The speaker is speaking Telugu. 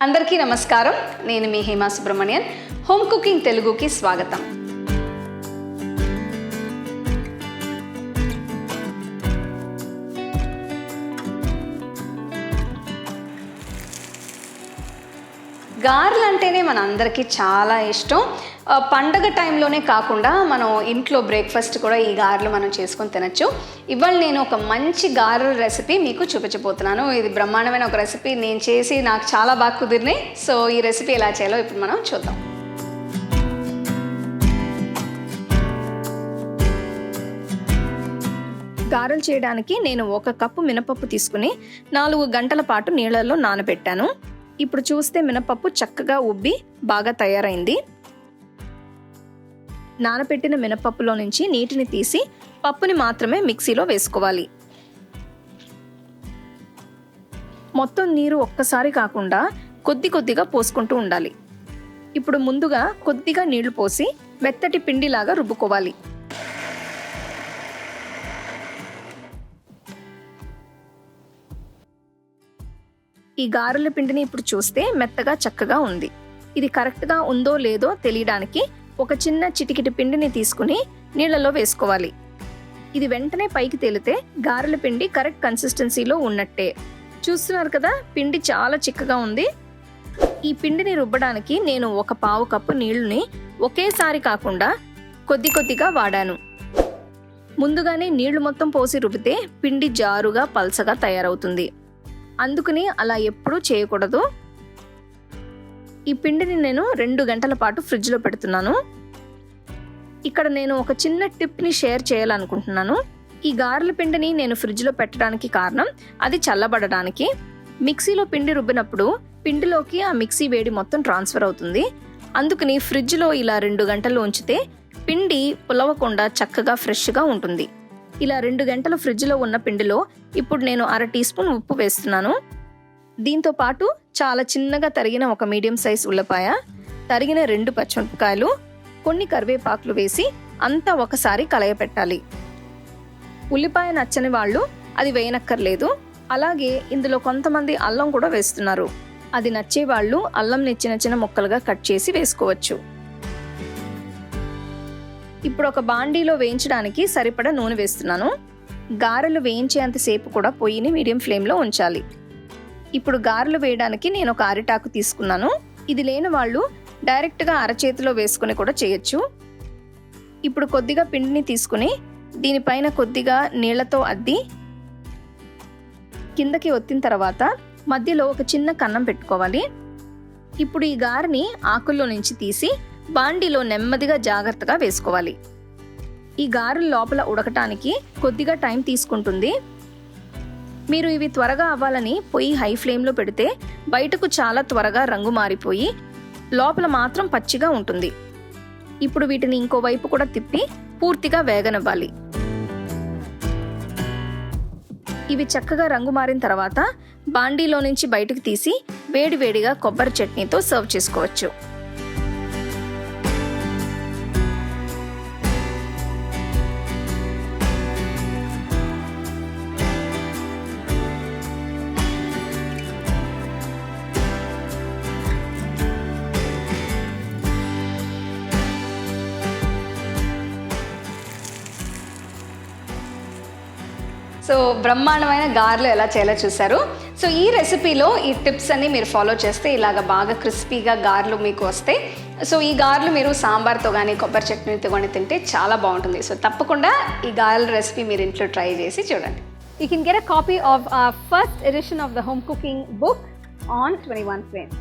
అందరికీ నమస్కారం. నేను మీ హేమా సుబ్రహ్మణ్యన్. హోమ్ కుకింగ్ తెలుగుకి స్వాగతం. గారెలు అంటేనే మన అందరికీ చాలా ఇష్టం. పండగ టైంలోనే కాకుండా మనం ఇంట్లో బ్రేక్ఫాస్ట్ కూడా ఈ గారెలు మనం చేసుకొని తినచ్చు. ఇవాళ నేను ఒక మంచి గారెల రెసిపీ మీకు చూపించబోతున్నాను. ఇది బ్రహ్మాండమైన ఒక రెసిపీ, నేను చేసి నాకు చాలా బాగా కుదిరినాయి. సో ఈ రెసిపీ ఎలా చేయాలో ఇప్పుడు మనం చూద్దాం. గారెలు చేయడానికి నేను 1 కప్పు మినపప్పు తీసుకుని 4 గంటల పాటు నీళ్ళల్లో నానబెట్టాను. ఇప్పుడు చూస్తే మినపప్పు చక్కగా ఉబ్బి బాగా తయారైంది. నానబెట్టిన మినపప్పులో నుంచి నీటిని తీసి పప్పుని మాత్రమే మిక్సీలో వేసుకోవాలి. మొత్తం నీరు ఒక్కసారి కాకుండా కొద్దిగా పోసుకుంటూ ఉండాలి. ఇప్పుడు ముందుగా కొద్దిగా నీళ్లు పోసి మెత్తటి పిండిలాగా రుబ్బుకోవాలి. ఈ గారెల పిండిని ఇప్పుడు చూస్తే మెత్తగా చక్కగా ఉంది. ఇది కరెక్ట్గా ఉందో లేదో తెలియడానికి ఒక చిన్న చిటికిటి పిండిని తీసుకుని నీళ్ళలో వేసుకోవాలి. ఇది వెంటనే పైకి తేలితే గారెల పిండి కరెక్ట్ కన్సిస్టెన్సీలో ఉన్నట్టే. చూస్తున్నారు కదా, పిండి చాలా చిక్కగా ఉంది. ఈ పిండిని రుబ్బడానికి నేను 1/4 కప్పు నీళ్ళని ఒకేసారి కాకుండా కొద్దిగా వాడాను. ముందుగానే నీళ్లు మొత్తం పోసి రుబ్బితే పిండి జారుగా పల్చగా తయారవుతుంది. అందుకని అలా ఎప్పుడూ చేయకూడదు. ఈ పిండిని నేను 2 గంటల పాటు ఫ్రిడ్జ్లో పెడుతున్నాను. ఇక్కడ నేను ఒక చిన్న టిప్ని షేర్ చేయాలనుకుంటున్నాను. ఈ గారెల పిండిని నేను ఫ్రిడ్జ్లో పెట్టడానికి కారణం అది చల్లబడడానికి. మిక్సీలో పిండి రుబ్బినప్పుడు పిండిలోకి ఆ మిక్సీ వేడి మొత్తం ట్రాన్స్ఫర్ అవుతుంది. అందుకని ఫ్రిడ్జ్లో ఇలా 2 గంటలు ఉంచితే పిండి పులవకుండా చక్కగా ఫ్రెష్గా ఉంటుంది. ఇలా 2 గంటలు ఫ్రిడ్జ్లో ఉన్న పిండిలో ఇప్పుడు నేను 1/2 టీ స్పూన్ ఉప్పు వేస్తున్నాను. దీంతో పాటు చాలా చిన్నగా తరిగిన ఒక మీడియం సైజ్ ఉల్లిపాయ, తరిగిన 2 పచ్చిమిరపకాయలు, కొన్ని కరివేపాకులు వేసి అంతా ఒకసారి కలయపెట్టాలి. ఉల్లిపాయ నచ్చని వాళ్ళు అది వేయనక్కర్లేదు. అలాగే ఇందులో కొంతమంది అల్లం కూడా వేస్తున్నారు. అది నచ్చే వాళ్ళు అల్లంని చిన్న ముక్కలుగా కట్ చేసి వేసుకోవచ్చు. ఇప్పుడు ఒక బాండీలో వేయించడానికి సరిపడా నూనె వేస్తున్నాను. గారెలు వేయించేంతసేపు కూడా పొయ్యిని మీడియం ఫ్లేమ్లో ఉంచాలి. ఇప్పుడు గారెలు వేయడానికి నేను ఒక అరిటాకు తీసుకున్నాను. ఇది లేని వాళ్ళు డైరెక్ట్గా అరచేతిలో వేసుకుని కూడా చేయొచ్చు. ఇప్పుడు కొద్దిగా పిండిని తీసుకుని దీనిపైన కొద్దిగా నీళ్లతో అద్ది కిందకి ఒత్తిన తర్వాత మధ్యలో ఒక చిన్న కన్నం పెట్టుకోవాలి. ఇప్పుడు ఈ గారెని ఆకుల్లో నుంచి తీసి బాండీలో నెమ్మదిగా జాగ్రత్తగా వేసుకోవాలి. ఈ గారెల లోపల ఉడకటానికి కొద్దిగా టైం తీసుకుంటుంది. మీరు ఇవి త్వరగా అవ్వాలని పొయ్యి హై ఫ్లేమ్లో పెడితే బయటకు చాలా త్వరగా రంగు మారిపోయి లోపల మాత్రం పచ్చిగా ఉంటుంది. ఇప్పుడు వీటిని ఇంకోవైపు కూడా తిప్పి పూర్తిగా వేగనివ్వాలి. ఇవి చక్కగా రంగు మారిన తర్వాత బాండీలో నుంచి బయటకు తీసి వేడివేడిగా కొబ్బరి చట్నీతో సర్వ్ చేసుకోవచ్చు. సో బ్రహ్మాండమైన గారెలు ఎలా చేయాలో చూసారు. సో ఈ రెసిపీలో ఈ టిప్స్ అన్ని మీరు ఫాలో చేస్తే ఇలాగ బాగా క్రిస్పీగా గారెలు మీకు వస్తాయి. సో ఈ గారెలు మీరు సాంబార్తో కానీ కొబ్బరి చట్నీతో కానీ తింటే చాలా బాగుంటుంది. సో తప్పకుండా ఈ గారెల రెసిపీ మీరు ఇంట్లో ట్రై చేసి చూడండి. You can get a copy of our first edition of the home cooking book on 21 frames.